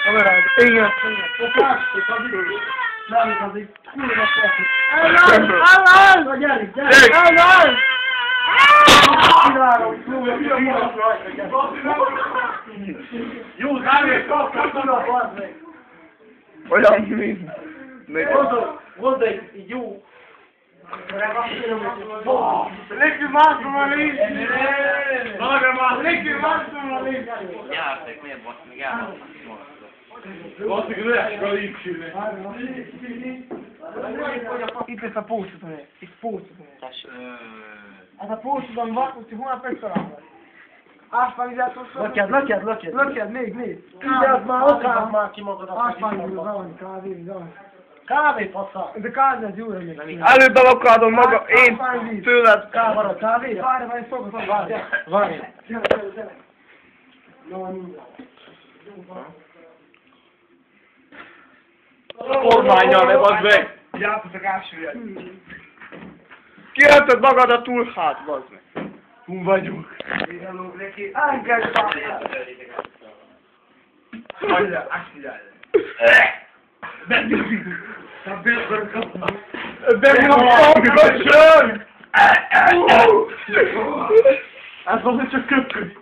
Kamerád. Igen. Ellen! Ellen! Jó, zárót kaptam, Olyan, mint... Hozd egy jó... Neki mászom a légy! Neki mászom a légy! Gyártek, miért basz, még elmondom. Basszik, az esik a lépcsőbe. Itt lesz a pócsot, itt pócsot. Tessék. Ez a pócsot, ami van, úgyhogy hónap megtalálva. Ásványizátor. Lökjed, még. De az már ott áll már ki magad. Ásványizátor, valami, kávé. Kávé, faszál. De kávé az jó még. Előbb belakadom maga, én tőled. Kávé? Várj, szolgatom. Várj. Kormánnyal ne bazd meg! Játszatok ásványját. Kiöltöd magad a túlhát, bazd meg. Hú vagyunk. Engedj Hagyjál, ásványjál. Bemondom, Ez az, hogy csak köpködik.